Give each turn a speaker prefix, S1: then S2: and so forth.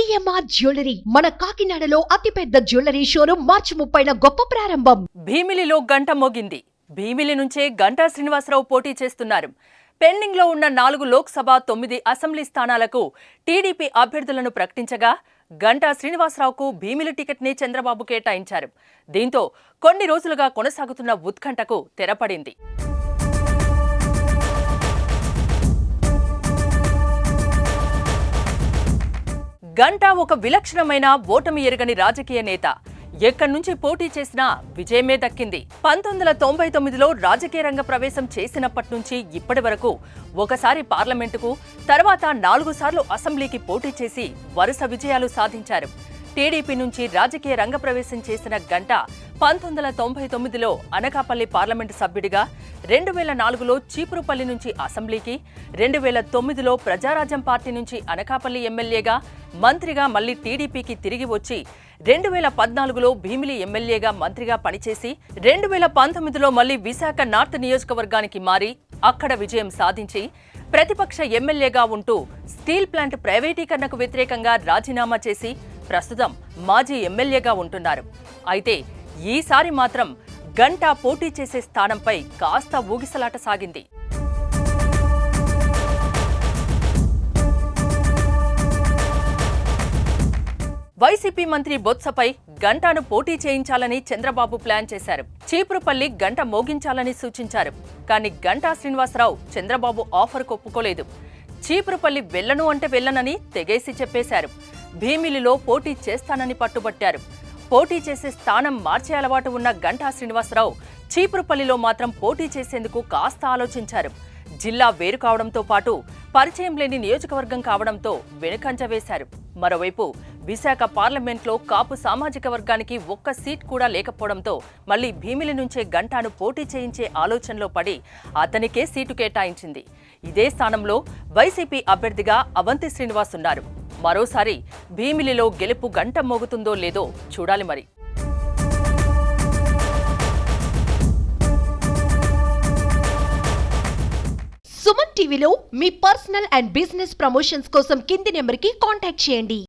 S1: CMR jewellery మన కాకినాడలో అతిపెద్ద జ్యువెలరీ షోరూం మార్చి 30న గొప్ప ప్రారంభం.
S2: భీమిలిలో గంట మోగింది. భీమిలి నుంచే గంటా శ్రీనివాసరావు పోటీ చేస్తున్నారు. పెండింగ్ లో ఉన్న 4 లోక్సభ 9 అసెంబ్లీ స్థానాలకు టీడీపీ అభ్యర్థులను ప్రకటించగా గంటా శ్రీనివాసరావుకు భీమిలి టికెట్ ని చంద్రబాబు కేటాయించారు. దీంతో కొన్ని రోజులుగా కొనసాగుతున్న ఉత్కంఠకు తెరపడింది. గంటా ఒక విలక్షణమైన ఓటమి ఎరగని రాజకీయ నేత. ఎక్కడి నుంచి పోటీ చేసినా విజయమే దక్కింది. 1999లో రాజకీయ రంగ ప్రవేశం చేసినప్పటి నుంచి ఇప్పటి వరకు ఒకసారి పార్లమెంటుకు, తర్వాత 4 సార్లు అసెంబ్లీకి పోటీ చేసి వరుస విజయాలు సాధించారు. టీడీపీ నుంచి రాజకీయ రంగ ప్రవేశం చేసిన గంటా 1999లో అనకాపల్లి పార్లమెంటు సభ్యుడిగా, 2004లో చీపురుపల్లి నుంచి అసెంబ్లీకి, 2009లో ప్రజారాజ్యం పార్టీ నుంచి అనకాపల్లి ఎమ్మెల్యేగా, మంత్రిగా మళ్లీ టీడీపీకి తిరిగి వచ్చి 2014లో భీమిలి ఎమ్మెల్యేగా మంత్రిగా పనిచేసి 2019లో మళ్లీ విశాఖ నార్త్ నియోజకవర్గానికి మారి అక్కడ విజయం సాధించి ప్రతిపక్ష ఎమ్మెల్యేగా ఉంటూ స్టీల్ ప్లాంట్ ప్రైవేటీకరణకు వ్యతిరేకంగా రాజీనామా చేసి ప్రస్తుతం మాజీ ఎమ్మెల్యేగా ఉంటున్నారు. అయితే ఈసారి మాత్రం గంటా పోటీ చేసే స్థానంపై కాస్త ఊగిసలాట సాగింది. వైసీపీ మంత్రి బొత్సపై గంటాను పోటీ చేయించాలని చంద్రబాబు ప్లాన్ చేశారు. చీపురుపల్లి గంట మోగించాలని సూచించారు. కానీ గంటా శ్రీనివాసరావు చంద్రబాబు ఆఫర్కు ఒప్పుకోలేదు. చీపురుపల్లి వెళ్లను అంటే వెళ్లనని తెగేసి చెప్పేశారు. భీమిలిలో పోటీ చేస్తానని పట్టుబట్టారు. పోటీ చేసే స్థానం మార్చే అలవాటు ఉన్న గంటా శ్రీనివాసరావు చీపురుపల్లిలో మాత్రం పోటీ చేసేందుకు కాస్త ఆలోచించారు. జిల్లా వేరు కావడంతో పాటు పరిచయం లేని నియోజకవర్గం కావడంతో వెనుకంజ వేశారు. మరోవైపు విశాఖ పార్లమెంట్లో కాపు సామాజిక వర్గానికి ఒక్క సీట్ కూడా లేకపోవడంతో మళ్లీ భీమిలి నుంచే గంటాను పోటీ చేయించే ఆలోచనలో పడి అతనికే సీటు కేటాయించింది. ఇదే స్థానంలో వైసీపీ అభ్యర్థిగా అవంతి శ్రీనివాస్ ఉన్నారు. మరోసారి భీమిలిలో గెలుపు గంట మోగుతుందో లేదో చూడాలి మరి.
S1: సుమన్ టీవీలో మీ పర్సనల్ అండ్ బిజినెస్ ప్రమోషన్స్ కోసం కింది నెంబర్కి కాంటాక్ట్ చేయండి.